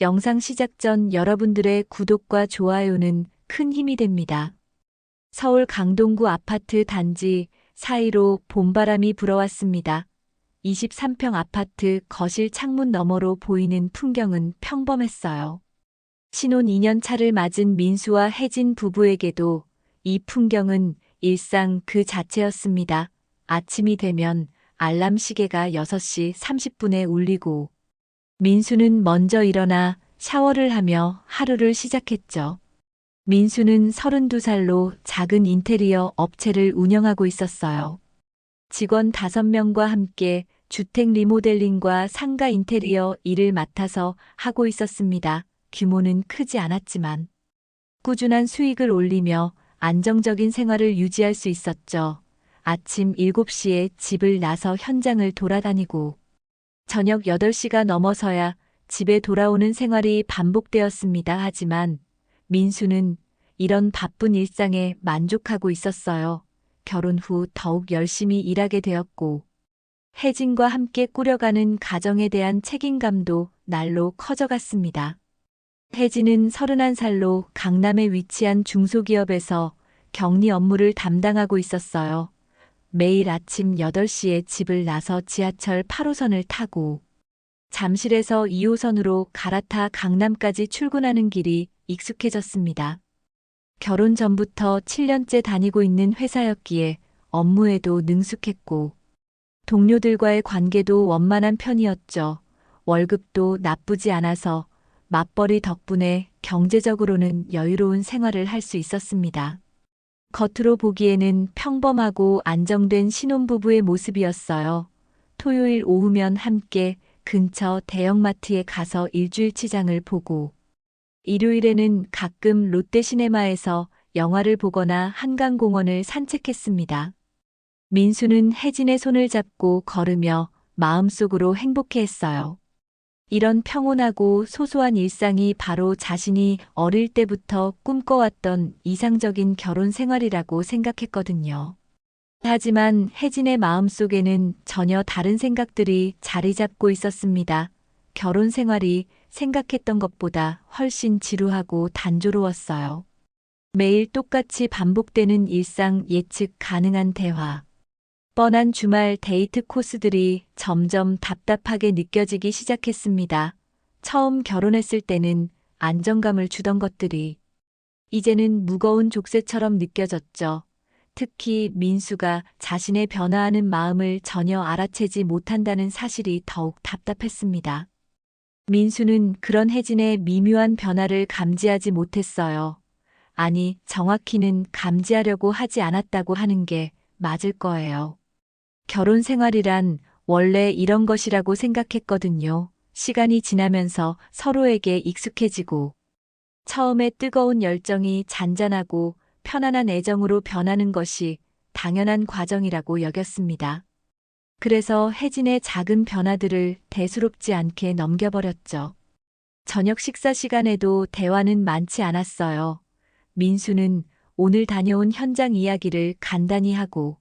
영상 시작 전 여러분들의 구독과 좋아요는 큰 힘이 됩니다. 서울 강동구 아파트 단지 사이로 봄바람이 불어왔습니다. 23평 아파트 거실 창문 너머로 보이는 풍경은 평범했어요. 신혼 2년 차를 맞은 민수와 혜진 부부에게도 이 풍경은 일상 그 자체였습니다. 아침이 되면 알람 시계가 6시 30분에 울리고 민수는 먼저 일어나 샤워를 하며 하루를 시작했죠. 민수는 32살로 작은 인테리어 업체를 운영하고 있었어요. 직원 5명과 함께 주택 리모델링과 상가 인테리어 일을 맡아서 하고 있었습니다. 규모는 크지 않았지만 꾸준한 수익을 올리며 안정적인 생활을 유지할 수 있었죠. 아침 7시에 집을 나서 현장을 돌아다니고 저녁 8시가 넘어서야 집에 돌아오는 생활이 반복되었습니다. 하지만 민수는 이런 바쁜 일상에 만족하고 있었어요. 결혼 후 더욱 열심히 일하게 되었고 혜진과 함께 꾸려가는 가정에 대한 책임감도 날로 커져갔습니다. 혜진은 31살로 강남에 위치한 중소기업에서 격리 업무를 담당하고 있었어요. 매일 아침 8시에 집을 나서 지하철 8호선을 타고 잠실에서 2호선으로 갈아타 강남까지 출근하는 길이 익숙해졌습니다. 결혼 전부터 7년째 다니고 있는 회사였기에 업무에도 능숙했고 동료들과의 관계도 원만한 편이었죠. 월급도 나쁘지 않아서 맞벌이 덕분에 경제적으로는 여유로운 생활을 할 수 있었습니다. 겉으로 보기에는 평범하고 안정된 신혼부부의 모습이었어요. 토요일 오후면 함께 근처 대형마트에 가서 일주일치장을 보고 일요일에는 가끔 롯데시네마에서 영화를 보거나 한강공원을 산책했습니다. 민수는 혜진의 손을 잡고 걸으며 마음속으로 행복해했어요. 이런 평온하고 소소한 일상이 바로 자신이 어릴 때부터 꿈꿔왔던 이상적인 결혼 생활이라고 생각했거든요. 하지만 혜진의 마음속에는 전혀 다른 생각들이 자리 잡고 있었습니다. 결혼 생활이 생각했던 것보다 훨씬 지루하고 단조로웠어요. 매일 똑같이 반복되는 일상, 예측 가능한 대화, 뻔한 주말 데이트 코스들이 점점 답답하게 느껴지기 시작했습니다. 처음 결혼했을 때는 안정감을 주던 것들이 이제는 무거운 족쇄처럼 느껴졌죠. 특히 민수가 자신의 변화하는 마음을 전혀 알아채지 못한다는 사실이 더욱 답답했습니다. 민수는 그런 혜진의 미묘한 변화를 감지하지 못했어요. 아니, 정확히는 감지하려고 하지 않았다고 하는 게 맞을 거예요. 결혼 생활이란 원래 이런 것이라고 생각했거든요. 시간이 지나면서 서로에게 익숙해지고 처음에 뜨거운 열정이 잔잔하고 편안한 애정으로 변하는 것이 당연한 과정이라고 여겼습니다. 그래서 혜진의 작은 변화들을 대수롭지 않게 넘겨버렸죠. 저녁 식사 시간에도 대화는 많지 않았어요. 민수는 오늘 다녀온 현장 이야기를 간단히 하고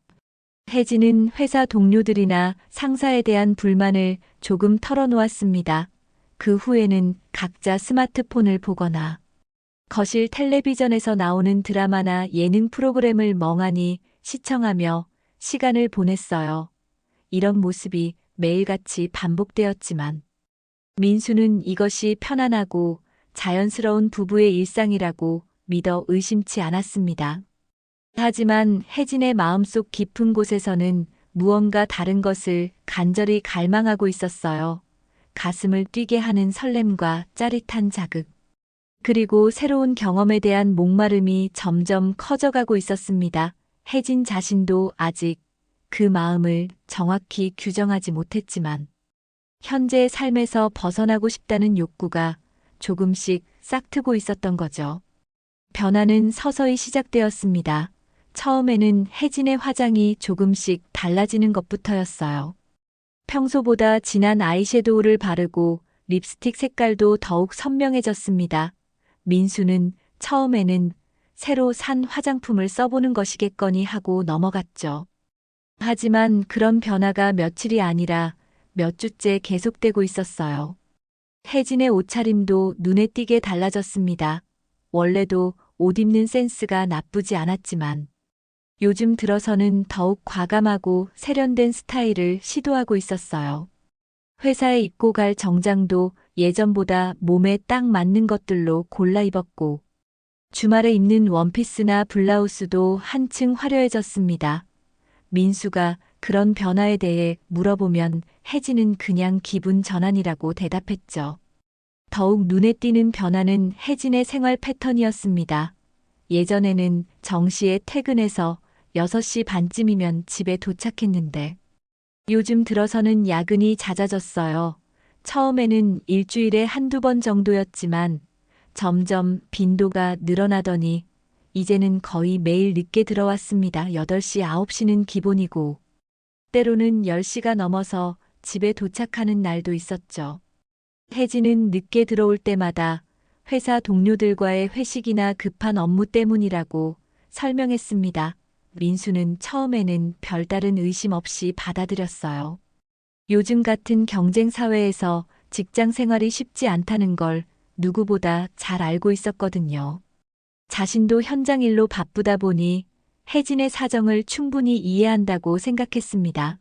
혜진은 회사 동료들이나 상사에 대한 불만을 조금 털어놓았습니다. 그 후에는 각자 스마트폰을 보거나 거실 텔레비전에서 나오는 드라마나 예능 프로그램을 멍하니 시청하며 시간을 보냈어요. 이런 모습이 매일같이 반복되었지만 민수는 이것이 편안하고 자연스러운 부부의 일상이라고 믿어 의심치 않았습니다. 하지만 혜진의 마음속 깊은 곳에서는 무언가 다른 것을 간절히 갈망하고 있었어요. 가슴을 뛰게 하는 설렘과 짜릿한 자극, 그리고 새로운 경험에 대한 목마름이 점점 커져가고 있었습니다. 혜진 자신도 아직 그 마음을 정확히 규정하지 못했지만 현재의 삶에서 벗어나고 싶다는 욕구가 조금씩 싹트고 있었던 거죠. 변화는 서서히 시작되었습니다. 처음에는 혜진의 화장이 조금씩 달라지는 것부터였어요. 평소보다 진한 아이섀도우를 바르고 립스틱 색깔도 더욱 선명해졌습니다. 민수는 처음에는 새로 산 화장품을 써보는 것이겠거니 하고 넘어갔죠. 하지만 그런 변화가 며칠이 아니라 몇 주째 계속되고 있었어요. 혜진의 옷차림도 눈에 띄게 달라졌습니다. 원래도 옷 입는 센스가 나쁘지 않았지만 요즘 들어서는 더욱 과감하고 세련된 스타일을 시도하고 있었어요. 회사에 입고 갈 정장도 예전보다 몸에 딱 맞는 것들로 골라 입었고 주말에 입는 원피스나 블라우스도 한층 화려해졌습니다. 민수가 그런 변화에 대해 물어보면 혜진은 그냥 기분 전환이라고 대답했죠. 더욱 눈에 띄는 변화는 혜진의 생활 패턴이었습니다. 예전에는 정시에 퇴근해서 6시 반쯤이면 집에 도착했는데 요즘 들어서는 야근이 잦아졌어요. 처음에는 일주일에 한두 번 정도였지만 점점 빈도가 늘어나더니 이제는 거의 매일 늦게 들어왔습니다. 8시, 9시는 기본이고 때로는 10시가 넘어서 집에 도착하는 날도 있었죠. 혜진은 늦게 들어올 때마다 회사 동료들과의 회식이나 급한 업무 때문이라고 설명했습니다. 민수는 처음에는 별다른 의심 없이 받아들였어요. 요즘 같은 경쟁 사회에서 직장 생활이 쉽지 않다는 걸 누구보다 잘 알고 있었거든요. 자신도 현장 일로 바쁘다 보니 혜진의 사정을 충분히 이해한다고 생각했습니다.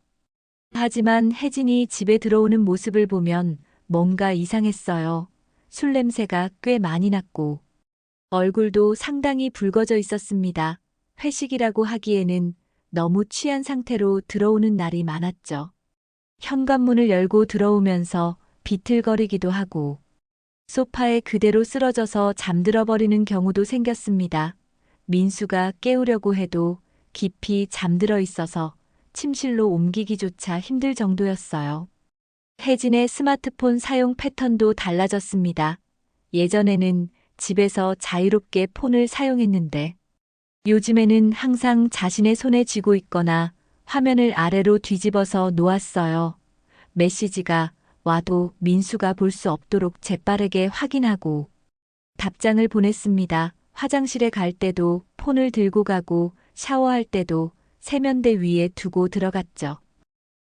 하지만 혜진이 집에 들어오는 모습을 보면 뭔가 이상했어요. 술 냄새가 꽤 많이 났고 얼굴도 상당히 붉어져 있었습니다. 회식이라고 하기에는 너무 취한 상태로 들어오는 날이 많았죠. 현관문을 열고 들어오면서 비틀거리기도 하고 소파에 그대로 쓰러져서 잠들어 버리는 경우도 생겼습니다. 민수가 깨우려고 해도 깊이 잠들어 있어서 침실로 옮기기조차 힘들 정도였어요. 혜진의 스마트폰 사용 패턴도 달라졌습니다. 예전에는 집에서 자유롭게 폰을 사용했는데 요즘에는 항상 자신의 손에 쥐고 있거나 화면을 아래로 뒤집어서 놓았어요. 메시지가 와도 민수가 볼 수 없도록 재빠르게 확인하고 답장을 보냈습니다. 화장실에 갈 때도 폰을 들고 가고 샤워할 때도 세면대 위에 두고 들어갔죠.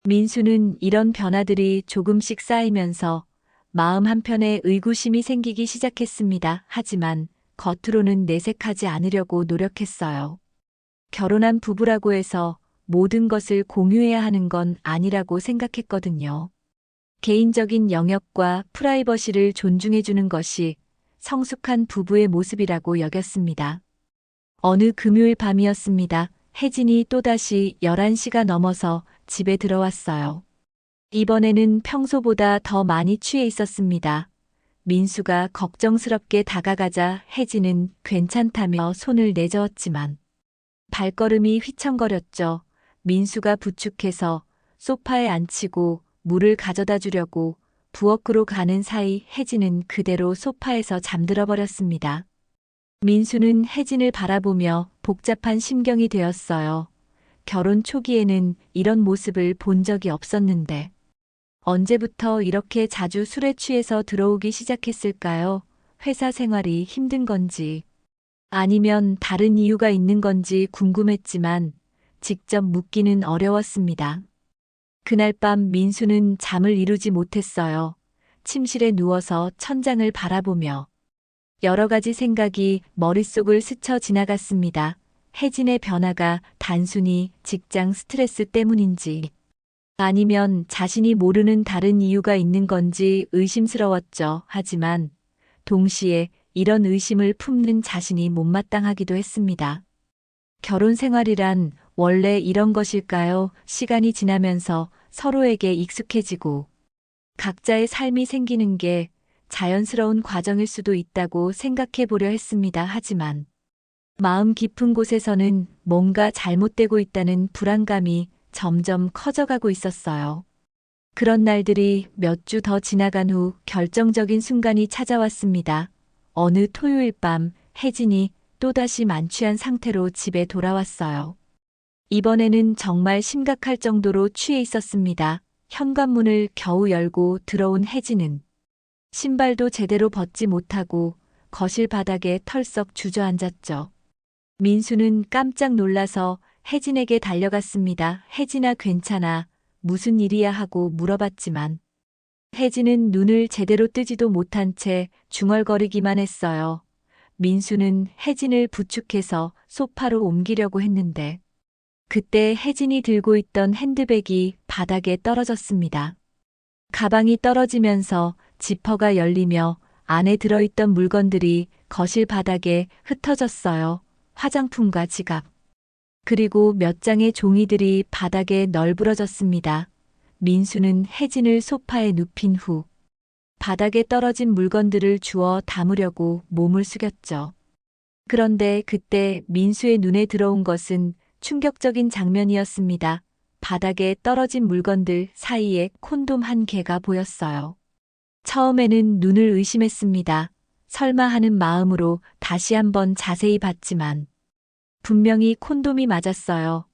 민수는 이런 변화들이 조금씩 쌓이면서 마음 한편에 의구심이 생기기 시작했습니다. 하지만 겉으로는 내색하지 않으려고 노력했어요. 결혼한 부부라고 해서 모든 것을 공유해야 하는 건 아니라고 생각했거든요. 개인적인 영역과 프라이버시를 존중해주는 것이 성숙한 부부의 모습이라고 여겼습니다. 어느 금요일 밤이었습니다. 혜진이 또다시 11시가 넘어서 집에 들어왔어요. 이번에는 평소보다 더 많이 취해 있었습니다. 민수가 걱정스럽게 다가가자 혜진은 괜찮다며 손을 내저었지만 발걸음이 휘청거렸죠. 민수가 부축해서 소파에 앉히고 물을 가져다 주려고 부엌으로 가는 사이 혜진은 그대로 소파에서 잠들어 버렸습니다. 민수는 혜진을 바라보며 복잡한 심경이 되었어요. 결혼 초기에는 이런 모습을 본 적이 없었는데 언제부터 이렇게 자주 술에 취해서 들어오기 시작했을까요? 회사 생활이 힘든 건지 아니면 다른 이유가 있는 건지 궁금했지만 직접 묻기는 어려웠습니다. 그날 밤 민수는 잠을 이루지 못했어요. 침실에 누워서 천장을 바라보며 여러 가지 생각이 머릿속을 스쳐 지나갔습니다. 혜진의 변화가 단순히 직장 스트레스 때문인지 아니면 자신이 모르는 다른 이유가 있는 건지 의심스러웠죠. 하지만 동시에 이런 의심을 품는 자신이 못마땅하기도 했습니다. 결혼 생활이란 원래 이런 것일까요? 시간이 지나면서 서로에게 익숙해지고 각자의 삶이 생기는 게 자연스러운 과정일 수도 있다고 생각해 보려 했습니다. 하지만 마음 깊은 곳에서는 뭔가 잘못되고 있다는 불안감이 점점 커져가고 있었어요. 그런 날들이 몇 주 더 지나간 후 결정적인 순간이 찾아왔습니다. 어느 토요일 밤 혜진이 또다시 만취한 상태로 집에 돌아왔어요. 이번에는 정말 심각할 정도로 취해 있었습니다. 현관문을 겨우 열고 들어온 혜진은 신발도 제대로 벗지 못하고 거실 바닥에 털썩 주저앉았죠. 민수는 깜짝 놀라서 혜진에게 달려갔습니다. 혜진아, 괜찮아? 무슨 일이야? 하고 물어봤지만 혜진은 눈을 제대로 뜨지도 못한 채 중얼거리기만 했어요. 민수는 혜진을 부축해서 소파로 옮기려고 했는데 그때 혜진이 들고 있던 핸드백이 바닥에 떨어졌습니다. 가방이 떨어지면서 지퍼가 열리며 안에 들어있던 물건들이 거실 바닥에 흩어졌어요. 화장품과 지갑. 그리고 몇 장의 종이들이 바닥에 널브러졌습니다. 민수는 혜진을 소파에 눕힌 후 바닥에 떨어진 물건들을 주워 담으려고 몸을 숙였죠. 그런데 그때 민수의 눈에 들어온 것은 충격적인 장면이었습니다. 바닥에 떨어진 물건들 사이에 콘돔 한 개가 보였어요. 처음에는 눈을 의심했습니다. 설마 하는 마음으로 다시 한번 자세히 봤지만 분명히 콘돔이 맞았어요.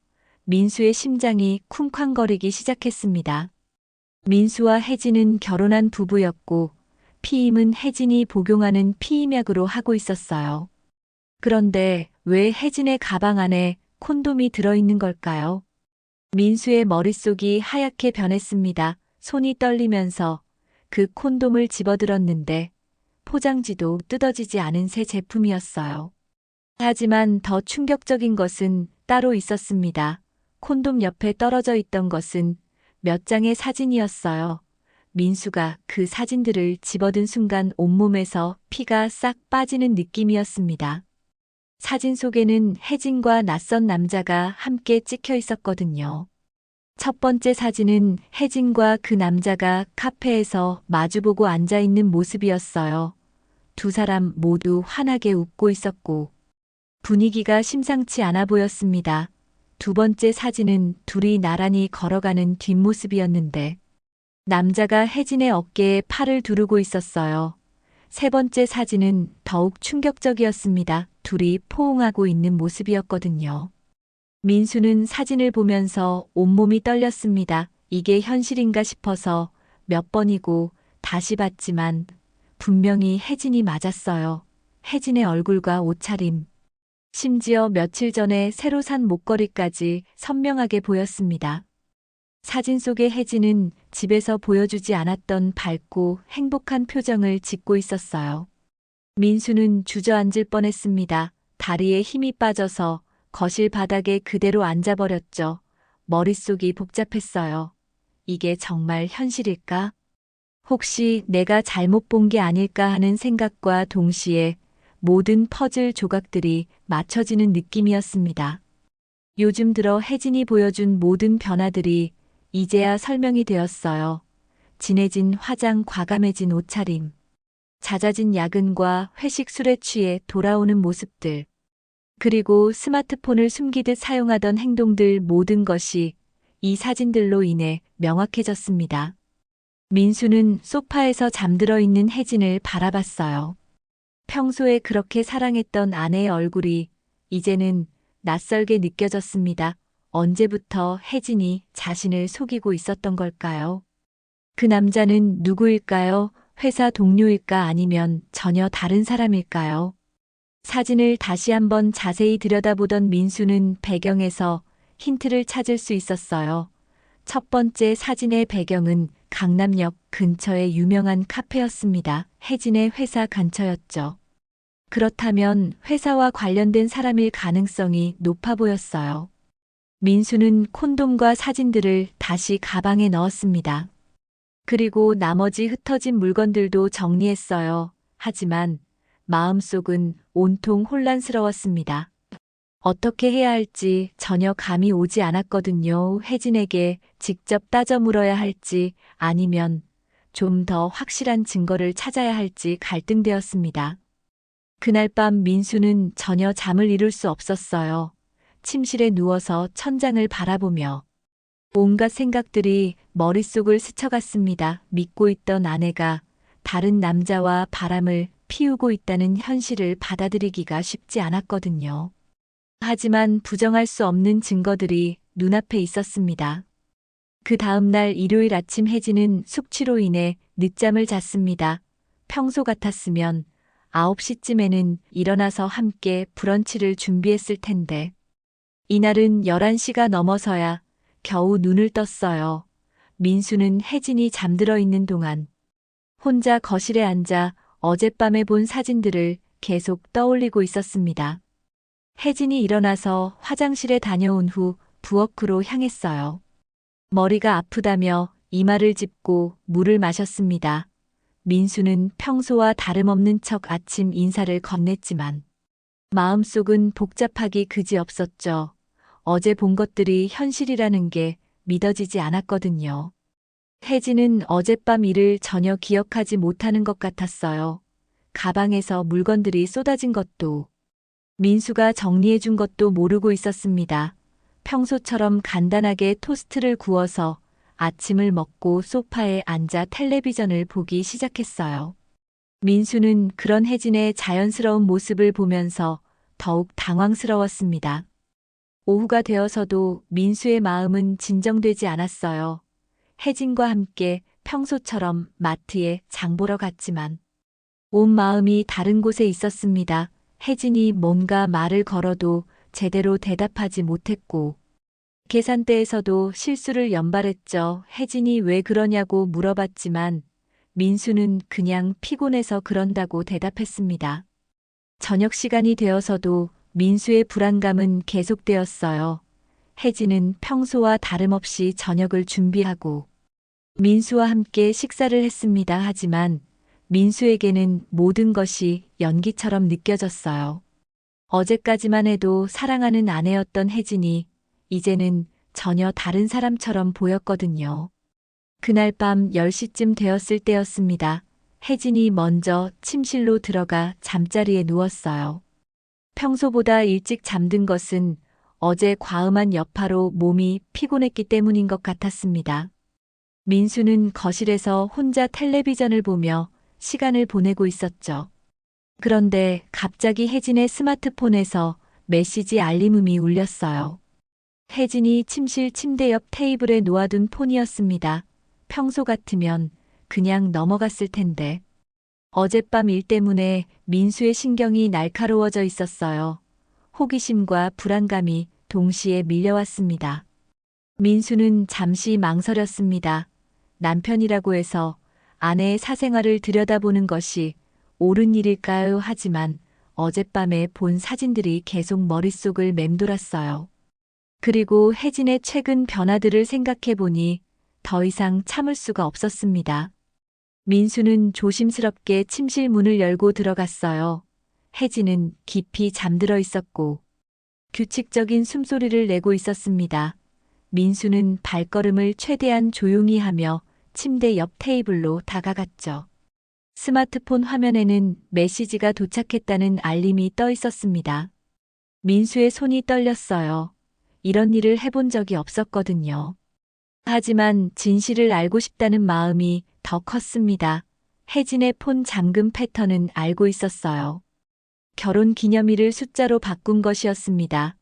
민수의 심장이 쿵쾅거리기 시작했습니다. 민수와 혜진은 결혼한 부부였고 피임은 혜진이 복용하는 피임약으로 하고 있었어요. 그런데 왜 혜진의 가방 안에 콘돔이 들어있는 걸까요? 민수의 머릿속이 하얗게 변했습니다. 손이 떨리면서 그 콘돔을 집어들었는데 포장지도 뜯어지지 않은 새 제품이었어요. 하지만 더 충격적인 것은 따로 있었습니다. 콘돔 옆에 떨어져 있던 것은 몇 장의 사진이었어요. 민수가 그 사진들을 집어든 순간 온몸에서 피가 싹 빠지는 느낌이었습니다. 사진 속에는 혜진과 낯선 남자가 함께 찍혀 있었거든요. 첫 번째 사진은 혜진과 그 남자가 카페에서 마주보고 앉아 있는 모습이었어요. 두 사람 모두 환하게 웃고 있었고 분위기가 심상치 않아 보였습니다. 두 번째 사진은 둘이 나란히 걸어가는 뒷모습이었는데 남자가 혜진의 어깨에 팔을 두르고 있었어요. 세 번째 사진은 더욱 충격적이었습니다. 둘이 포옹하고 있는 모습이었거든요. 민수는 사진을 보면서 온몸이 떨렸습니다. 이게 현실인가 싶어서 몇 번이고 다시 봤지만 분명히 혜진이 맞았어요. 혜진의 얼굴과 옷차림, 심지어 며칠 전에 새로 산 목걸이까지 선명하게 보였습니다. 사진 속의 혜진은 집에서 보여주지 않았던 밝고 행복한 표정을 짓고 있었어요. 민수는 주저앉을 뻔했습니다. 다리에 힘이 빠져서 거실 바닥에 그대로 앉아버렸죠. 머릿속이 복잡했어요. 이게 정말 현실일까? 혹시 내가 잘못 본 게 아닐까 하는 생각과 동시에 모든 퍼즐 조각들이 맞춰지는 느낌이었습니다. 요즘 들어 혜진이 보여준 모든 변화들이 이제야 설명이 되었어요. 진해진 화장, 과감해진 옷차림, 잦아진 야근과 회식 술에 취해 돌아오는 모습들, 그리고 스마트폰을 숨기듯 사용하던 행동들 모든 것이 이 사진들로 인해 명확해졌습니다. 민수는 소파에서 잠들어 있는 혜진을 바라봤어요. 평소에 그렇게 사랑했던 아내의 얼굴이 이제는 낯설게 느껴졌습니다. 언제부터 혜진이 자신을 속이고 있었던 걸까요? 그 남자는 누구일까요? 회사 동료일까 아니면 전혀 다른 사람일까요? 사진을 다시 한번 자세히 들여다보던 민수는 배경에서 힌트를 찾을 수 있었어요. 첫 번째 사진의 배경은 강남역 근처의 유명한 카페였습니다. 혜진의 회사 근처였죠. 그렇다면 회사와 관련된 사람일 가능성이 높아 보였어요. 민수는 콘돔과 사진들을 다시 가방에 넣었습니다. 그리고 나머지 흩어진 물건들도 정리했어요. 하지만 마음속은 온통 혼란스러웠습니다. 어떻게 해야 할지 전혀 감이 오지 않았거든요. 혜진에게 직접 따져 물어야 할지 아니면 좀 더 확실한 증거를 찾아야 할지 갈등되었습니다. 그날 밤 민수는 전혀 잠을 이룰 수 없었어요. 침실에 누워서 천장을 바라보며 온갖 생각들이 머릿속을 스쳐갔습니다. 믿고 있던 아내가 다른 남자와 바람을 피우고 있다는 현실을 받아들이기가 쉽지 않았거든요. 하지만 부정할 수 없는 증거들이 눈앞에 있었습니다. 그 다음 날 일요일 아침 혜진은 숙취로 인해 늦잠을 잤습니다. 평소 같았으면 9시쯤에는 일어나서 함께 브런치를 준비했을 텐데 이날은 11시가 넘어서야 겨우 눈을 떴어요. 민수는 혜진이 잠들어 있는 동안 혼자 거실에 앉아 어젯밤에 본 사진들을 계속 떠올리고 있었습니다. 혜진이 일어나서 화장실에 다녀온 후 부엌으로 향했어요. 머리가 아프다며 이마를 짚고 물을 마셨습니다. 민수는 평소와 다름없는 척 아침 인사를 건넸지만 마음속은 복잡하기 그지없었죠. 어제 본 것들이 현실이라는 게 믿어지지 않았거든요. 혜진은 어젯밤 일을 전혀 기억하지 못하는 것 같았어요. 가방에서 물건들이 쏟아진 것도, 민수가 정리해 준 것도 모르고 있었습니다. 평소처럼 간단하게 토스트를 구워서 아침을 먹고 소파에 앉아 텔레비전을 보기 시작했어요. 민수는 그런 혜진의 자연스러운 모습을 보면서 더욱 당황스러웠습니다. 오후가 되어서도 민수의 마음은 진정되지 않았어요. 혜진과 함께 평소처럼 마트에 장 보러 갔지만 온 마음이 다른 곳에 있었습니다. 혜진이 뭔가 말을 걸어도 제대로 대답하지 못했고 계산대에서도 실수를 연발했죠. 혜진이 왜 그러냐고 물어봤지만 민수는 그냥 피곤해서 그런다고 대답했습니다. 저녁 시간이 되어서도 민수의 불안감은 계속되었어요. 혜진은 평소와 다름없이 저녁을 준비하고 민수와 함께 식사를 했습니다. 하지만 민수에게는 모든 것이 연기처럼 느껴졌어요. 어제까지만 해도 사랑하는 아내였던 혜진이 이제는 전혀 다른 사람처럼 보였거든요. 그날 밤 10시쯤 되었을 때였습니다. 혜진이 먼저 침실로 들어가 잠자리에 누웠어요. 평소보다 일찍 잠든 것은 어제 과음한 여파로 몸이 피곤했기 때문인 것 같았습니다. 민수는 거실에서 혼자 텔레비전을 보며 시간을 보내고 있었죠. 그런데 갑자기 혜진의 스마트폰에서 메시지 알림음이 울렸어요. 혜진이 침실 침대 옆 테이블에 놓아둔 폰이었습니다. 평소 같으면 그냥 넘어갔을 텐데. 어젯밤 일 때문에 민수의 신경이 날카로워져 있었어요. 호기심과 불안감이 동시에 밀려왔습니다. 민수는 잠시 망설였습니다. 남편이라고 해서 아내의 사생활을 들여다보는 것이 옳은 일일까요? 하지만 어젯밤에 본 사진들이 계속 머릿속을 맴돌았어요. 그리고 혜진의 최근 변화들을 생각해 보니 더 이상 참을 수가 없었습니다. 민수는 조심스럽게 침실 문을 열고 들어갔어요. 혜진은 깊이 잠들어 있었고 규칙적인 숨소리를 내고 있었습니다. 민수는 발걸음을 최대한 조용히 하며 침대 옆 테이블로 다가갔죠. 스마트폰 화면에는 메시지가 도착했다는 알림이 떠 있었습니다. 민수의 손이 떨렸어요. 이런 일을 해본 적이 없었거든요. 하지만 진실을 알고 싶다는 마음이 더 컸습니다. 혜진의 폰 잠금 패턴은 알고 있었어요. 결혼 기념일을 숫자로 바꾼 것이었습니다.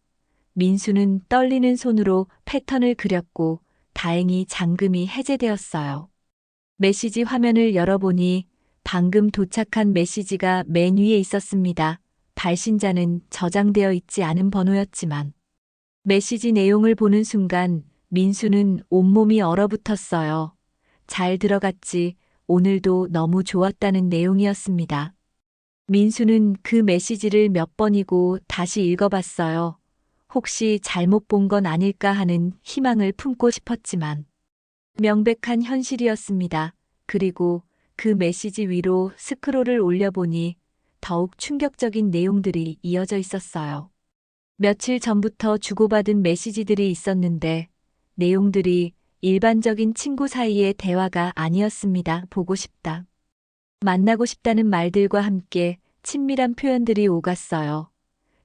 민수는 떨리는 손으로 패턴을 그렸고 다행히 잠금이 해제되었어요. 메시지 화면을 열어보니 방금 도착한 메시지가 맨 위에 있었습니다. 발신자는 저장되어 있지 않은 번호였지만 메시지 내용을 보는 순간 민수는 온몸이 얼어붙었어요. 잘 들어갔지. 오늘도 너무 좋았다는 내용이었습니다. 민수는 그 메시지를 몇 번이고 다시 읽어봤어요. 혹시 잘못 본 건 아닐까 하는 희망을 품고 싶었지만 명백한 현실이었습니다. 그리고 그 메시지 위로 스크롤을 올려보니 더욱 충격적인 내용들이 이어져 있었어요. 며칠 전부터 주고받은 메시지들이 있었는데 내용들이 일반적인 친구 사이의 대화가 아니었습니다. 보고 싶다. 만나고 싶다는 말들과 함께 친밀한 표현들이 오갔어요.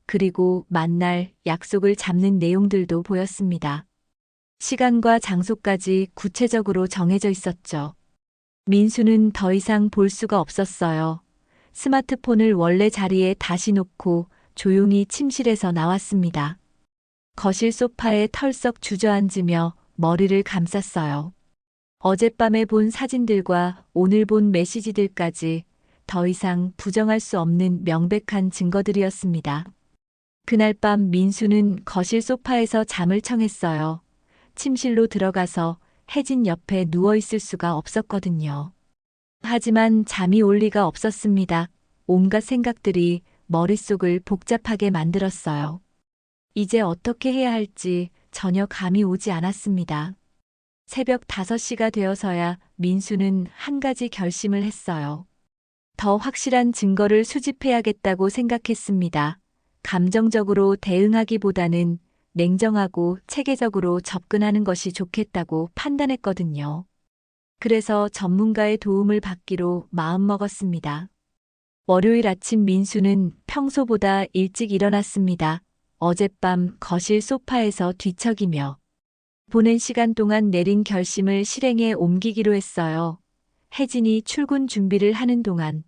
그리고 만날 약속을 잡는 내용들도 보였습니다. 시간과 장소까지 구체적으로 정해져 있었죠. 민수는 더 이상 볼 수가 없었어요. 스마트폰을 원래 자리에 다시 놓고 조용히 침실에서 나왔습니다. 거실 소파에 털썩 주저앉으며 머리를 감쌌어요. 어젯밤에 본 사진들과 오늘 본 메시지들까지 더 이상 부정할 수 없는 명백한 증거들이었습니다. 그날 밤 민수는 거실 소파에서 잠을 청했어요. 침실로 들어가서 혜진 옆에 누워 있을 수가 없었거든요. 하지만 잠이 올 리가 없었습니다. 온갖 생각들이 머릿속을 복잡하게 만들었어요. 이제 어떻게 해야 할지 전혀 감이 오지 않았습니다. 새벽 5시가 되어서야 민수는 한 가지 결심을 했어요. 더 확실한 증거를 수집해야겠다고 생각했습니다. 감정적으로 대응하기보다는 냉정하고 체계적으로 접근하는 것이 좋겠다고 판단했거든요. 그래서 전문가의 도움을 받기로 마음먹었습니다. 월요일 아침 민수는 평소보다 일찍 일어났습니다. 어젯밤 거실 소파에서 뒤척이며 보낸 시간 동안 내린 결심을 실행에 옮기기로 했어요. 혜진이 출근 준비를 하는 동안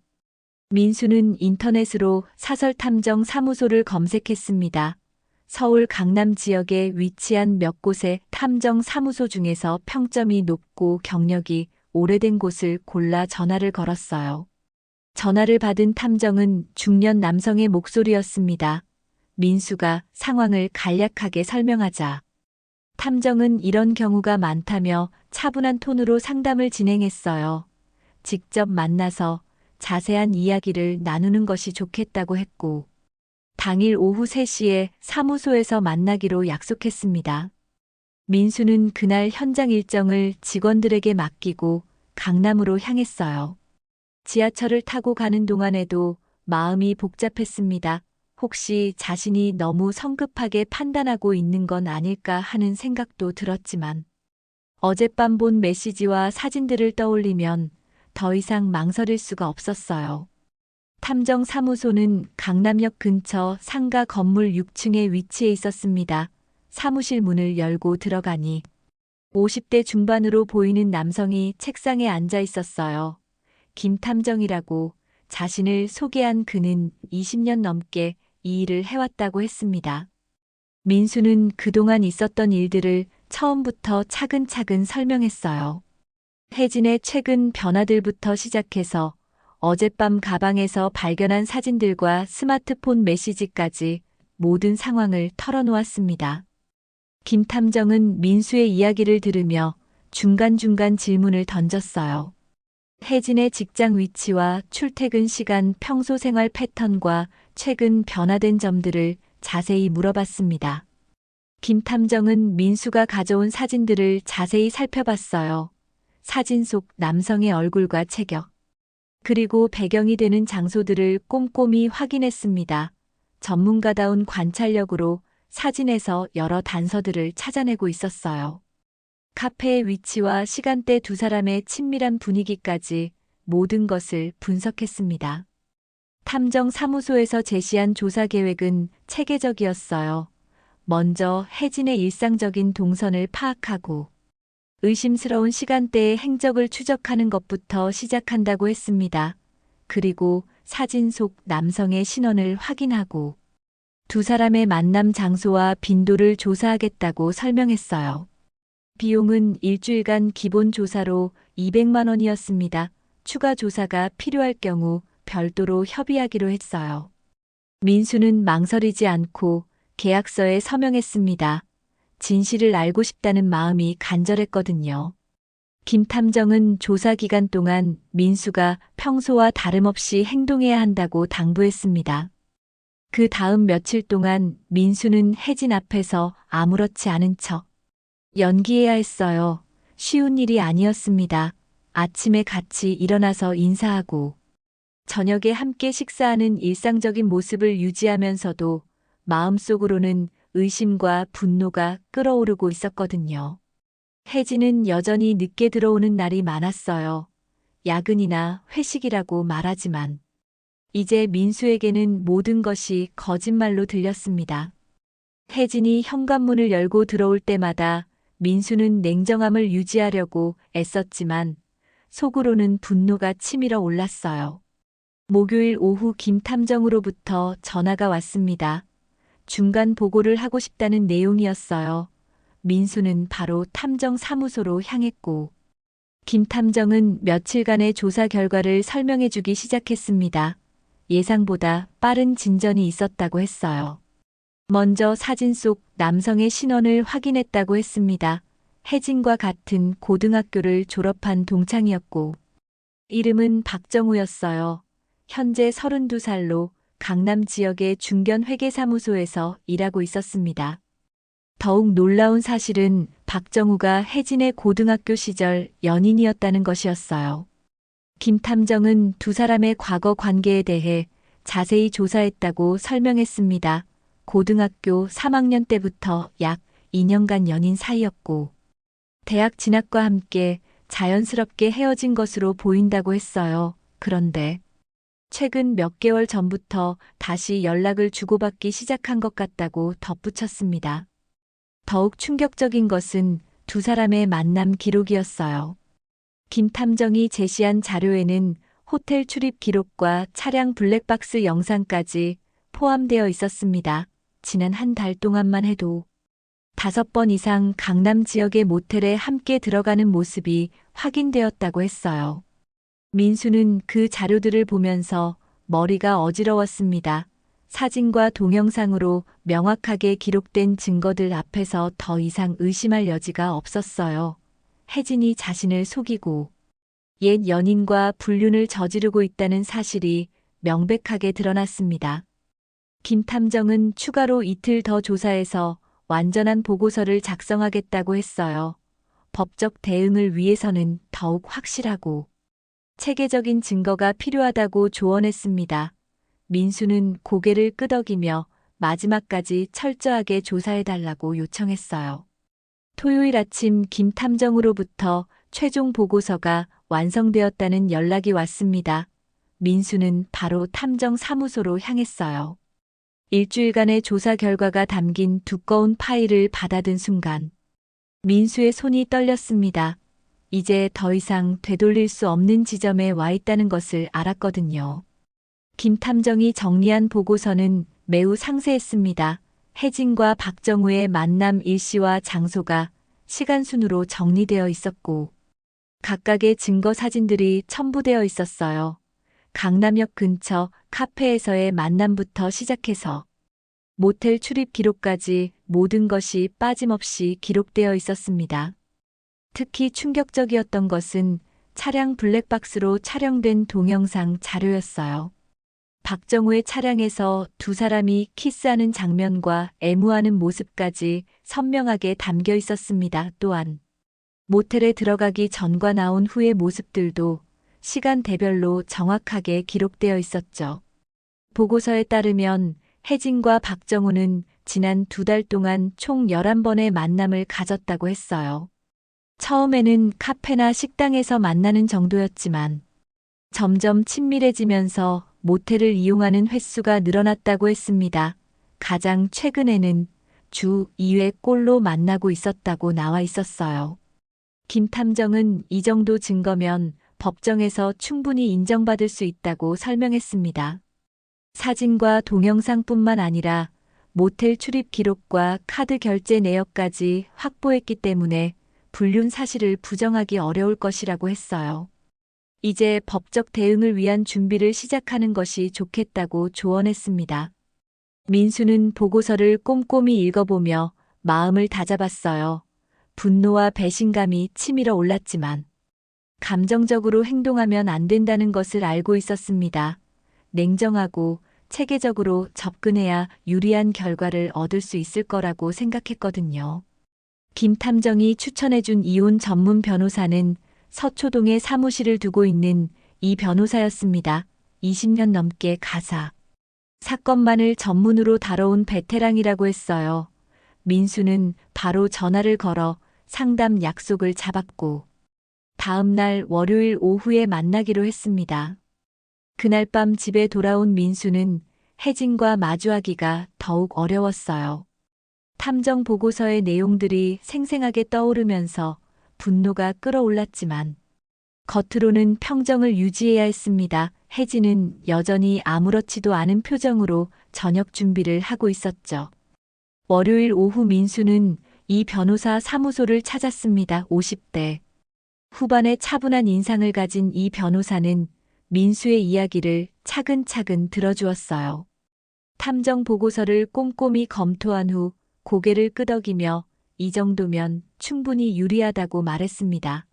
민수는 인터넷으로 사설탐정 사무소를 검색했습니다. 서울 강남 지역에 위치한 몇 곳의 탐정 사무소 중에서 평점이 높고 경력이 오래된 곳을 골라 전화를 걸었어요. 전화를 받은 탐정은 중년 남성의 목소리였습니다. 민수가 상황을 간략하게 설명하자 탐정은 이런 경우가 많다며 차분한 톤으로 상담을 진행했어요. 직접 만나서 자세한 이야기를 나누는 것이 좋겠다고 했고, 당일 오후 3시에 사무소에서 만나기로 약속했습니다. 민수는 그날 현장 일정을 직원들에게 맡기고 강남으로 향했어요. 지하철을 타고 가는 동안에도 마음이 복잡했습니다. 혹시 자신이 너무 성급하게 판단하고 있는 건 아닐까 하는 생각도 들었지만, 어젯밤 본 메시지와 사진들을 떠올리면 더 이상 망설일 수가 없었어요. 탐정 사무소는 강남역 근처 상가 건물 6층에 위치해 있었습니다. 사무실 문을 열고 들어가니 50대 중반으로 보이는 남성이 책상에 앉아 있었어요. 김 탐정이라고 자신을 소개한 그는 20년 넘게 이 일을 해왔다고 했습니다. 민수는 그동안 있었던 일들을 처음부터 차근차근 설명했어요. 혜진의 최근 변화들부터 시작해서 어젯밤 가방에서 발견한 사진들과 스마트폰 메시지까지 모든 상황을 털어놓았습니다. 김 탐정은 민수의 이야기를 들으며 중간중간 질문을 던졌어요. 혜진의 직장 위치와 출퇴근 시간, 평소 생활 패턴과 최근 변화된 점들을 자세히 물어봤습니다. 김 탐정은 민수가 가져온 사진들을 자세히 살펴봤어요. 사진 속 남성의 얼굴과 체격, 그리고 배경이 되는 장소들을 꼼꼼히 확인했습니다. 전문가다운 관찰력으로 사진에서 여러 단서들을 찾아내고 있었어요. 카페의 위치와 시간대, 두 사람의 친밀한 분위기까지 모든 것을 분석했습니다. 탐정 사무소에서 제시한 조사 계획은 체계적이었어요. 먼저 혜진의 일상적인 동선을 파악하고 의심스러운 시간대의 행적을 추적하는 것부터 시작한다고 했습니다. 그리고 사진 속 남성의 신원을 확인하고 두 사람의 만남 장소와 빈도를 조사하겠다고 설명했어요. 비용은 일주일간 기본 조사로 200만 원이었습니다. 추가 조사가 필요할 경우 별도로 협의하기로 했어요. 민수는 망설이지 않고 계약서에 서명했습니다. 진실을 알고 싶다는 마음이 간절했거든요. 김 탐정은 조사 기간 동안 민수가 평소와 다름없이 행동해야 한다고 당부했습니다. 그 다음 며칠 동안 민수는 혜진 앞에서 아무렇지 않은 척 연기해야 했어요. 쉬운 일이 아니었습니다. 아침에 같이 일어나서 인사하고 저녁에 함께 식사하는 일상적인 모습을 유지하면서도 마음속으로는 의심과 분노가 끓어오르고 있었거든요. 혜진은 여전히 늦게 들어오는 날이 많았어요. 야근이나 회식이라고 말하지만 이제 민수에게는 모든 것이 거짓말로 들렸습니다. 혜진이 현관문을 열고 들어올 때마다 민수는 냉정함을 유지하려고 애썼지만 속으로는 분노가 치밀어 올랐어요. 목요일 오후 김 탐정으로부터 전화가 왔습니다. 중간 보고를 하고 싶다는 내용이었어요. 민수는 바로 탐정 사무소로 향했고 김 탐정은 며칠간의 조사 결과를 설명해 주기 시작했습니다. 예상보다 빠른 진전이 있었다고 했어요. 먼저 사진 속 남성의 신원을 확인했다고 했습니다. 혜진과 같은 고등학교를 졸업한 동창이었고, 이름은 박정우였어요. 현재 32살로 강남 지역의 중견 회계사무소에서 일하고 있었습니다. 더욱 놀라운 사실은 박정우가 혜진의 고등학교 시절 연인이었다는 것이었어요. 김 탐정은 두 사람의 과거 관계에 대해 자세히 조사했다고 설명했습니다. 고등학교 3학년 때부터 약 2년간 연인 사이였고, 대학 진학과 함께 자연스럽게 헤어진 것으로 보인다고 했어요. 그런데 최근 몇 개월 전부터 다시 연락을 주고받기 시작한 것 같다고 덧붙였습니다. 더욱 충격적인 것은 두 사람의 만남 기록이었어요. 김 탐정이 제시한 자료에는 호텔 출입 기록과 차량 블랙박스 영상까지 포함되어 있었습니다. 지난 한 달 동안만 해도 5번 이상 강남 지역의 모텔에 함께 들어가는 모습이 확인되었다고 했어요. 민수는 그 자료들을 보면서 머리가 어지러웠습니다. 사진과 동영상으로 명확하게 기록된 증거들 앞에서 더 이상 의심할 여지가 없었어요. 혜진이 자신을 속이고 옛 연인과 불륜을 저지르고 있다는 사실이 명백하게 드러났습니다. 김 탐정은 추가로 이틀 더 조사해서 완전한 보고서를 작성하겠다고 했어요. 법적 대응을 위해서는 더욱 확실하고 체계적인 증거가 필요하다고 조언했습니다. 민수는 고개를 끄덕이며 마지막까지 철저하게 조사해달라고 요청했어요. 토요일 아침 김 탐정으로부터 최종 보고서가 완성되었다는 연락이 왔습니다. 민수는 바로 탐정 사무소로 향했어요. 일주일간의 조사 결과가 담긴 두꺼운 파일을 받아든 순간 민수의 손이 떨렸습니다. 이제 더 이상 되돌릴 수 없는 지점에 와 있다는 것을 알았거든요. 김 탐정이 정리한 보고서는 매우 상세했습니다. 혜진과 박정우의 만남 일시와 장소가 시간 순으로 정리되어 있었고, 각각의 증거 사진들이 첨부되어 있었어요. 강남역 근처 카페에서의 만남부터 시작해서 모텔 출입 기록까지 모든 것이 빠짐없이 기록되어 있었습니다. 특히 충격적이었던 것은 차량 블랙박스로 촬영된 동영상 자료였어요. 박정우의 차량에서 두 사람이 키스하는 장면과 애무하는 모습까지 선명하게 담겨 있었습니다. 또한 모텔에 들어가기 전과 나온 후의 모습들도 시간대별로 정확하게 기록되어 있었죠. 보고서에 따르면 혜진과 박정우는 지난 2달 동안 총 11번의 만남을 가졌다고 했어요. 처음에는 카페나 식당에서 만나는 정도였지만 점점 친밀해지면서 모텔을 이용하는 횟수가 늘어났다고 했습니다. 가장 최근에는 주 2회 꼴로 만나고 있었다고 나와 있었어요. 김 탐정은 이 정도 증거면 법정에서 충분히 인정받을 수 있다고 설명했습니다. 사진과 동영상뿐만 아니라 모텔 출입 기록과 카드 결제 내역까지 확보했기 때문에 불륜 사실을 부정하기 어려울 것이라고 했어요. 이제 법적 대응을 위한 준비를 시작하는 것이 좋겠다고 조언했습니다. 민수는 보고서를 꼼꼼히 읽어보며 마음을 다잡았어요. 분노와 배신감이 치밀어 올랐지만 감정적으로 행동하면 안 된다는 것을 알고 있었습니다. 냉정하고 체계적으로 접근해야 유리한 결과를 얻을 수 있을 거라고 생각했거든요. 김 탐정이 추천해준 이혼 전문 변호사는 서초동에 사무실을 두고 있는 이 변호사였습니다. 20년 넘게 가사, 사건만을 전문으로 다뤄온 베테랑이라고 했어요. 민수는 바로 전화를 걸어 상담 약속을 잡았고 다음 날 월요일 오후에 만나기로 했습니다. 그날 밤 집에 돌아온 민수는 혜진과 마주하기가 더욱 어려웠어요. 탐정 보고서의 내용들이 생생하게 떠오르면서 분노가 끌어올랐지만 겉으로는 평정을 유지해야 했습니다. 혜진은 여전히 아무렇지도 않은 표정으로 저녁 준비를 하고 있었죠. 월요일 오후 민수는 이 변호사 사무소를 찾았습니다. 50대 후반의 차분한 인상을 가진 이 변호사는 민수의 이야기를 차근차근 들어주었어요. 탐정 보고서를 꼼꼼히 검토한 후 고개를 끄덕이며 이 정도면 충분히 유리하다고 말했습니다.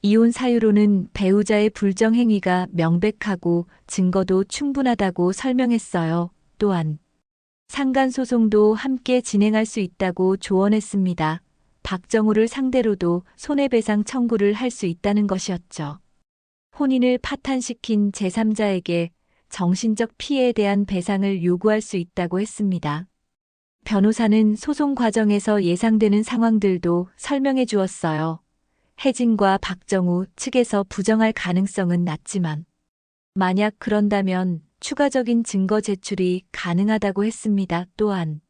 이혼 사유로는 배우자의 불정행위가 명백하고 증거도 충분하다고 설명했어요. 또한 상간소송도 함께 진행할 수 있다고 조언했습니다. 박정우를 상대로도 손해배상 청구를 할 수 있다는 것이었죠. 혼인을 파탄시킨 제3자에게 정신적 피해에 대한 배상을 요구할 수 있다고 했습니다. 변호사는 소송 과정에서 예상되는 상황들도 설명해 주었어요. 혜진과 박정우 측에서 부정할 가능성은 낮지만 만약 그런다면 추가적인 증거 제출이 가능하다고 했습니다. 또한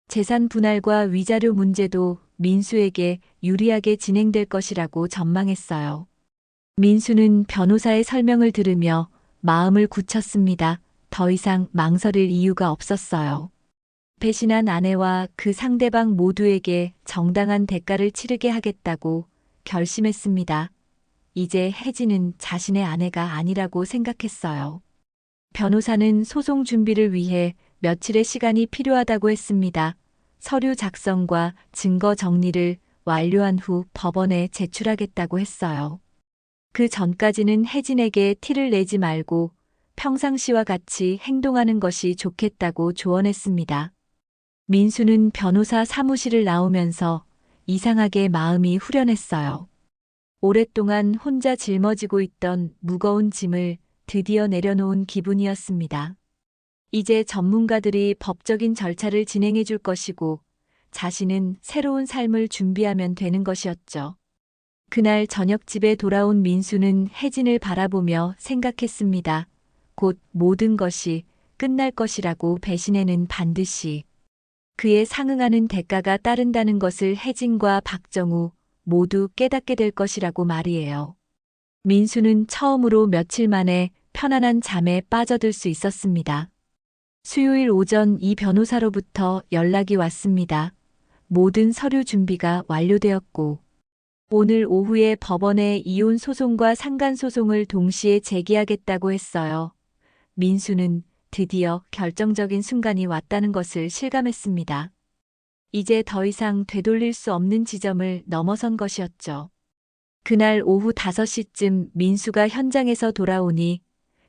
재산 분할과 위자료 문제도 민수에게 유리하게 진행될 것이라고 전망했어요. 민수는 변호사의 설명을 들으며 마음을 굳혔습니다. 더 이상 망설일 이유가 없었어요. 배신한 아내와 그 상대방 모두에게 정당한 대가를 치르게 하겠다고 결심했습니다. 이제 혜진은 자신의 아내가 아니라고 생각했어요. 변호사는 소송 준비를 위해 며칠의 시간이 필요하다고 했습니다. 서류 작성과 증거 정리를 완료한 후 법원에 제출하겠다고 했어요. 그 전까지는 혜진에게 티를 내지 말고 평상시와 같이 행동하는 것이 좋겠다고 조언했습니다. 민수는 변호사 사무실을 나오면서 이상하게 마음이 후련했어요. 오랫동안 혼자 짊어지고 있던 무거운 짐을 드디어 내려놓은 기분이었습니다. 이제 전문가들이 법적인 절차를 진행해 줄 것이고 자신은 새로운 삶을 준비하면 되는 것이었죠. 그날 저녁 집에 돌아온 민수는 혜진을 바라보며 생각했습니다. 곧 모든 것이 끝날 것이라고 배신에는 반드시 그에 상응하는 대가가 따른다는 것을 혜진과 박정우 모두 깨닫게 될 것이라고 말이에요. 민수는 처음으로 며칠 만에 편안한 잠에 빠져들 수 있었습니다. 수요일 오전 이 변호사로부터 연락이 왔습니다. 모든 서류 준비가 완료되었고 오늘 오후에 법원에 이혼 소송과 상간 소송을 동시에 제기하겠다고 했어요. 민수는 드디어 결정적인 순간이 왔다는 것을 실감했습니다. 이제 더 이상 되돌릴 수 없는 지점을 넘어선 것이었죠. 그날 오후 5시쯤 민수가 현장에서 돌아오니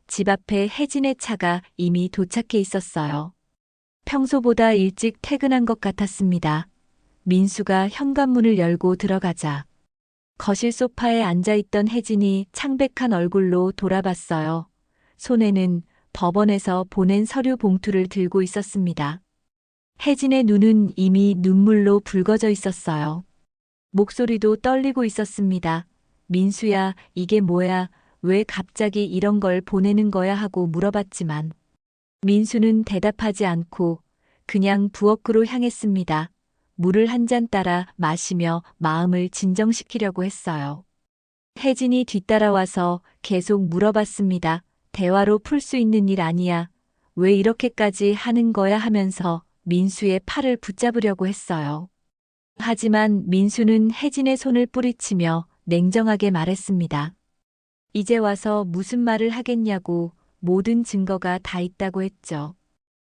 집 앞에 혜진의 차가 이미 도착해 있었어요. 평소보다 일찍 퇴근한 것 같았습니다. 민수가 현관문을 열고 들어가자 거실 소파에 앉아있던 혜진이 창백한 얼굴로 돌아봤어요. 손에는 법원에서 보낸 서류 봉투를 들고 있었습니다. 혜진의 눈은 이미 눈물로 붉어져 있었어요. 목소리도 떨리고 있었습니다. 민수야, 이게 뭐야? 왜 갑자기 이런 걸 보내는 거야? 하고 물어봤지만 민수는 대답하지 않고 그냥 부엌으로 향했습니다. 물을 한 잔 따라 마시며 마음을 진정시키려고 했어요. 혜진이 뒤따라와서 계속 물어봤습니다. 대화로 풀 수 있는 일 아니야. 왜 이렇게까지 하는 거야? 하면서 민수의 팔을 붙잡으려고 했어요. 하지만 민수는 혜진의 손을 뿌리치며 냉정하게 말했습니다. 이제 와서 무슨 말을 하겠냐고, 모든 증거가 다 있다고 했죠.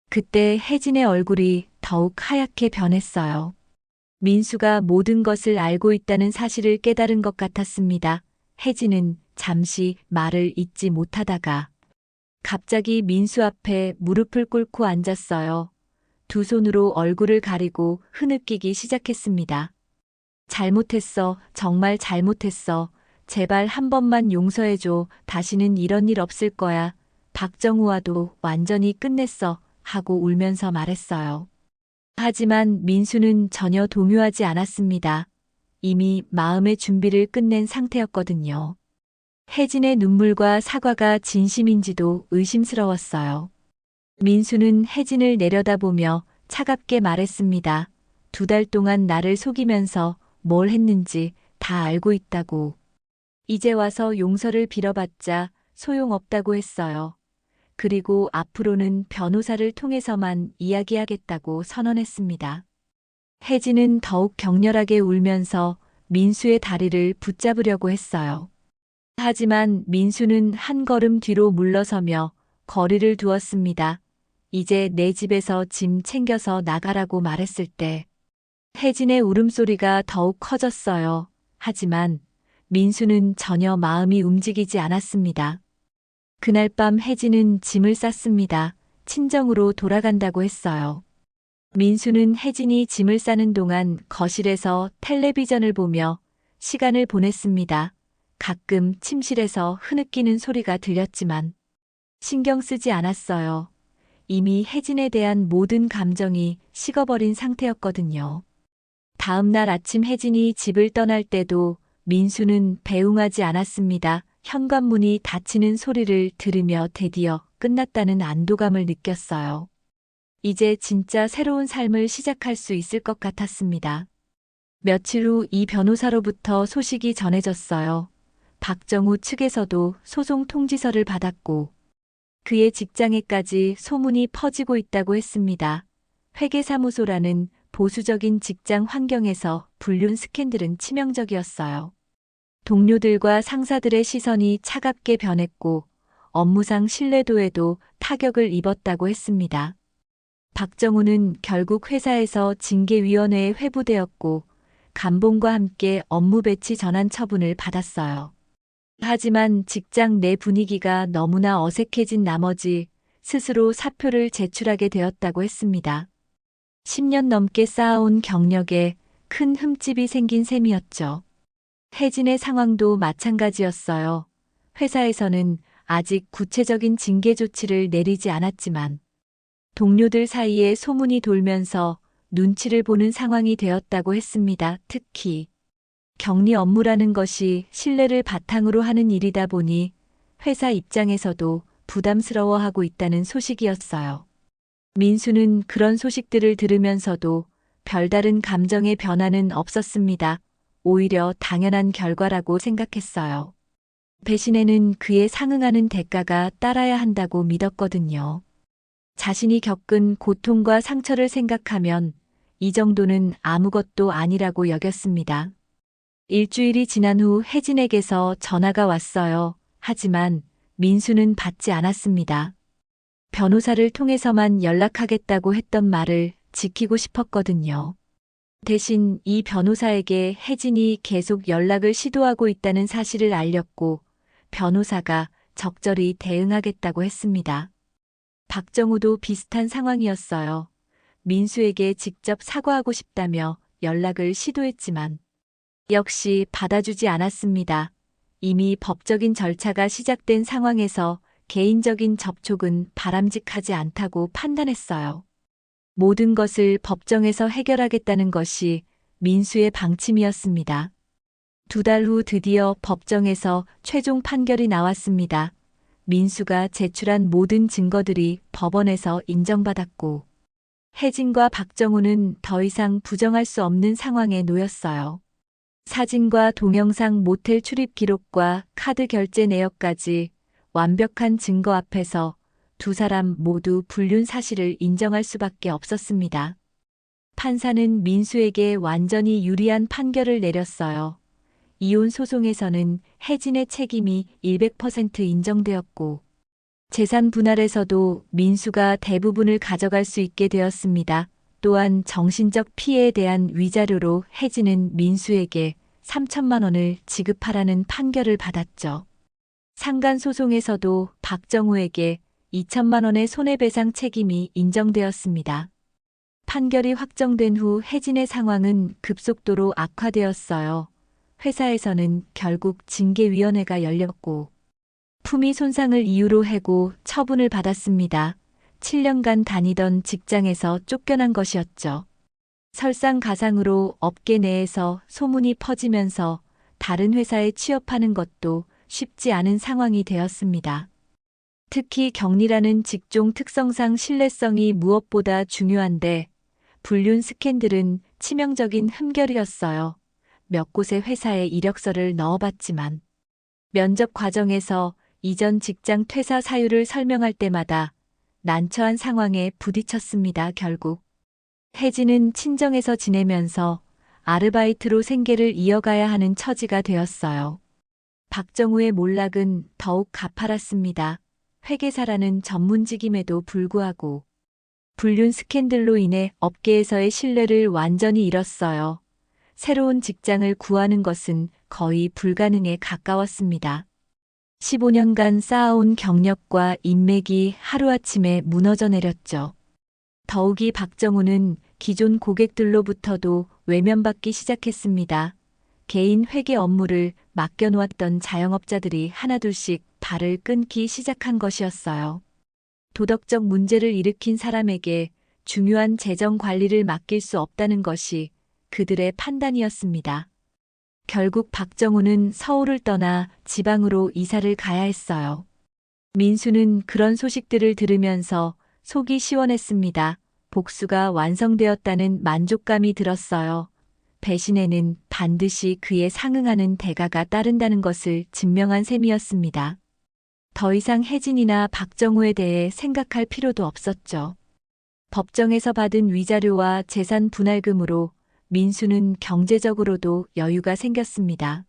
그때 혜진의 얼굴이 더욱 하얗게 변했어요. 민수가 모든 것을 알고 있다는 사실을 깨달은 것 같았습니다. 혜진은 잠시 말을 잇지 못하다가 갑자기 민수 앞에 무릎을 꿇고 앉았어요. 두 손으로 얼굴을 가리고 흐느끼기 시작했습니다. 잘못했어. 정말 잘못했어. 제발 한 번만 용서해줘. 다시는 이런 일 없을 거야. 박정우와도 완전히 끝냈어. 하고 울면서 말했어요. 하지만 민수는 전혀 동요하지 않았습니다. 이미 마음의 준비를 끝낸 상태였거든요. 혜진의 눈물과 사과가 진심인지도 의심스러웠어요. 민수는 혜진을 내려다보며 차갑게 말했습니다. 2달 동안 나를 속이면서 뭘 했는지 다 알고 있다고. 이제 와서 용서를 빌어봤자 소용없다고 했어요. 그리고 앞으로는 변호사를 통해서만 이야기하겠다고 선언했습니다. 혜진은 더욱 격렬하게 울면서 민수의 다리를 붙잡으려고 했어요. 하지만 민수는 한 걸음 뒤로 물러서며 거리를 두었습니다. 이제 내 집에서 짐 챙겨서 나가라고 말했을 때 혜진의 울음소리가 더욱 커졌어요. 하지만 민수는 전혀 마음이 움직이지 않았습니다. 그날 밤 혜진은 짐을 쌌습니다. 친정으로 돌아간다고 했어요. 민수는 혜진이 짐을 싸는 동안 거실에서 텔레비전을 보며 시간을 보냈습니다. 가끔 침실에서 흐느끼는 소리가 들렸지만 신경 쓰지 않았어요. 이미 혜진에 대한 모든 감정이 식어버린 상태였거든요. 다음 날 아침 혜진이 집을 떠날 때도 민수는 배웅하지 않았습니다. 현관문이 닫히는 소리를 들으며 드디어 끝났다는 안도감을 느꼈어요. 이제 진짜 새로운 삶을 시작할 수 있을 것 같았습니다. 며칠 후 이 변호사로부터 소식이 전해졌어요. 박정우 측에서도 소송 통지서를 받았고 그의 직장에까지 소문이 퍼지고 있다고 했습니다. 회계사무소라는 보수적인 직장 환경에서 불륜 스캔들은 치명적이었어요. 동료들과 상사들의 시선이 차갑게 변했고 업무상 신뢰도에도 타격을 입었다고 했습니다. 박정우는 결국 회사에서 징계위원회에 회부되었고 감봉과 함께 업무 배치 전환 처분을 받았어요. 하지만 직장 내 분위기가 너무나 어색해진 나머지 스스로 사표를 제출하게 되었다고 했습니다. 10년 넘게 쌓아온 경력에 큰 흠집이 생긴 셈이었죠. 혜진의 상황도 마찬가지였어요. 회사에서는 아직 구체적인 징계 조치를 내리지 않았지만 동료들 사이에 소문이 돌면서 눈치를 보는 상황이 되었다고 했습니다. 특히 격리 업무라는 것이 신뢰를 바탕으로 하는 일이다 보니 회사 입장에서도 부담스러워하고 있다는 소식이었어요. 민수는 그런 소식들을 들으면서도 별다른 감정의 변화는 없었습니다. 오히려 당연한 결과라고 생각했어요. 배신에는 그에 상응하는 대가가 따라야 한다고 믿었거든요. 자신이 겪은 고통과 상처를 생각하면 이 정도는 아무것도 아니라고 여겼습니다. 일주일이 지난 후 혜진에게서 전화가 왔어요. 하지만 민수는 받지 않았습니다. 변호사를 통해서만 연락하겠다고 했던 말을 지키고 싶었거든요. 대신 이 변호사에게 혜진이 계속 연락을 시도하고 있다는 사실을 알렸고 변호사가 적절히 대응하겠다고 했습니다. 박정우도 비슷한 상황이었어요. 민수에게 직접 사과하고 싶다며 연락을 시도했지만 역시 받아주지 않았습니다. 이미 법적인 절차가 시작된 상황에서 개인적인 접촉은 바람직하지 않다고 판단했어요. 모든 것을 법정에서 해결하겠다는 것이 민수의 방침이었습니다. 2달 후 드디어 법정에서 최종 판결이 나왔습니다. 민수가 제출한 모든 증거들이 법원에서 인정받았고 혜진과 박정우는 더 이상 부정할 수 없는 상황에 놓였어요. 사진과 동영상 모텔 출입 기록과 카드 결제 내역까지 완벽한 증거 앞에서 두 사람 모두 불륜 사실을 인정할 수밖에 없었습니다. 판사는 민수에게 완전히 유리한 판결을 내렸어요. 이혼 소송에서는 혜진의 책임이 100% 인정되었고 재산 분할에서도 민수가 대부분을 가져갈 수 있게 되었습니다. 또한 정신적 피해에 대한 위자료로 혜진은 민수에게 3천만 원을 지급하라는 판결을 받았죠. 상간 소송에서도 박정우에게 2천만 원의 손해배상 책임이 인정되었습니다. 판결이 확정된 후 혜진의 상황은 급속도로 악화되었어요. 회사에서는 결국 징계위원회가 열렸고 품위 손상을 이유로 해고 처분을 받았습니다. 7년간 다니던 직장에서 쫓겨난 것이었죠. 설상가상으로 업계 내에서 소문이 퍼지면서 다른 회사에 취업하는 것도 쉽지 않은 상황이 되었습니다. 특히 격리라는 직종 특성상 신뢰성이 무엇보다 중요한데 불륜 스캔들은 치명적인 흠결이었어요. 몇 곳의 회사에 이력서를 넣어봤지만 면접 과정에서 이전 직장 퇴사 사유를 설명할 때마다 난처한 상황에 부딪혔습니다. 결국 혜진은 친정에서 지내면서 아르바이트로 생계를 이어가야 하는 처지가 되었어요. 박정우의 몰락은 더욱 가파랐습니다. 회계사라는 전문직임에도 불구하고 불륜 스캔들로 인해 업계에서의 신뢰를 완전히 잃었어요. 새로운 직장을 구하는 것은 거의 불가능에 가까웠습니다. 15년간 쌓아온 경력과 인맥이 하루아침에 무너져 내렸죠. 더욱이 박정우는 기존 고객들로부터도 외면받기 시작했습니다. 개인 회계 업무를 맡겨놓았던 자영업자들이 하나둘씩 발을 끊기 시작한 것이었어요. 도덕적 문제를 일으킨 사람에게 중요한 재정 관리를 맡길 수 없다는 것이 그들의 판단이었습니다. 결국 박정우는 서울을 떠나 지방으로 이사를 가야 했어요. 민수는 그런 소식들을 들으면서 속이 시원했습니다. 복수가 완성되었다는 만족감이 들었어요. 배신에는 반드시 그에 상응하는 대가가 따른다는 것을 증명한 셈이었습니다. 더 이상 혜진이나 박정우에 대해 생각할 필요도 없었죠. 법정에서 받은 위자료와 재산 분할금으로 민수는 경제적으로도 여유가 생겼습니다.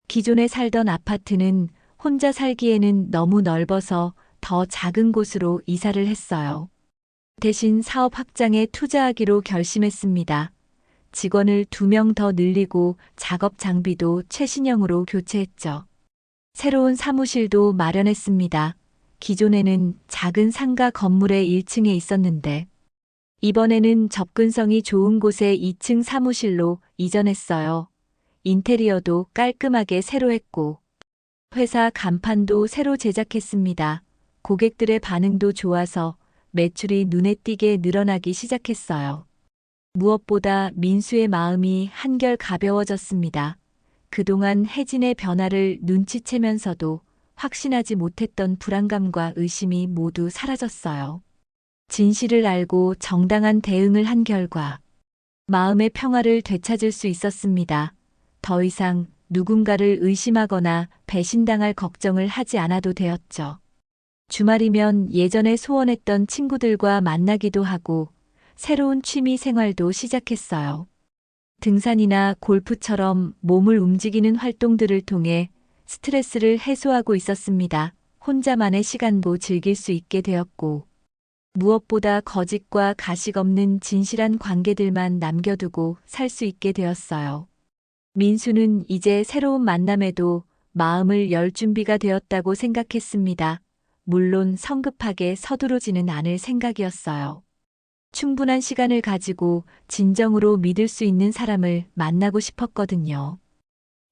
기존에 살던 아파트는 혼자 살기에는 너무 넓어서 더 작은 곳으로 이사를 했어요. 대신 사업 확장에 투자하기로 결심했습니다. 직원을 2명 더 늘리고 작업 장비도 최신형으로 교체했죠. 새로운 사무실도 마련했습니다. 기존에는 작은 상가 건물의 1층에 있었는데 이번에는 접근성이 좋은 곳의 2층 사무실로 이전했어요. 인테리어도 깔끔하게 새로 했고 회사 간판도 새로 제작했습니다. 고객들의 반응도 좋아서 매출이 눈에 띄게 늘어나기 시작했어요. 무엇보다 민수의 마음이 한결 가벼워졌습니다. 그동안 혜진의 변화를 눈치채면서도 확신하지 못했던 불안감과 의심이 모두 사라졌어요. 진실을 알고 정당한 대응을 한 결과 마음의 평화를 되찾을 수 있었습니다. 더 이상 누군가를 의심하거나 배신당할 걱정을 하지 않아도 되었죠. 주말이면 예전에 소원했던 친구들과 만나기도 하고 새로운 취미 생활도 시작했어요. 등산이나 골프처럼 몸을 움직이는 활동들을 통해 스트레스를 해소하고 있었습니다. 혼자만의 시간도 즐길 수 있게 되었고 무엇보다 거짓과 가식 없는 진실한 관계들만 남겨두고 살 수 있게 되었어요. 민수는 이제 새로운 만남에도 마음을 열 준비가 되었다고 생각했습니다. 물론 성급하게 서두르지는 않을 생각이었어요. 충분한 시간을 가지고 진정으로 믿을 수 있는 사람을 만나고 싶었거든요.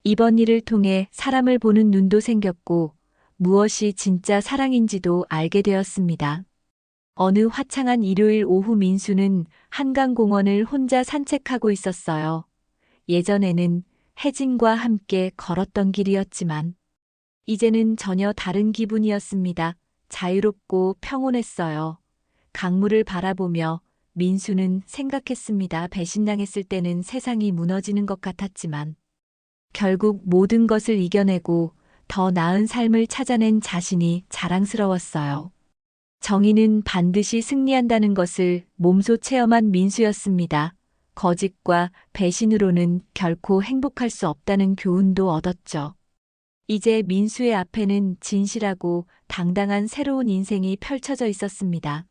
이번 일을 통해 사람을 보는 눈도 생겼고 무엇이 진짜 사랑인지도 알게 되었습니다. 어느 화창한 일요일 오후 민수는 한강공원을 혼자 산책하고 있었어요. 예전에는 혜진과 함께 걸었던 길이었지만 이제는 전혀 다른 기분이었습니다. 자유롭고 평온했어요. 강물을 바라보며 민수는 생각했습니다. 배신당했을 때는 세상이 무너지는 것 같았지만 결국 모든 것을 이겨내고 더 나은 삶을 찾아낸 자신이 자랑스러웠어요. 정의는 반드시 승리한다는 것을 몸소 체험한 민수였습니다. 거짓과 배신으로는 결코 행복할 수 없다는 교훈도 얻었죠. 이제 민수의 앞에는 진실하고 당당한 새로운 인생이 펼쳐져 있었습니다.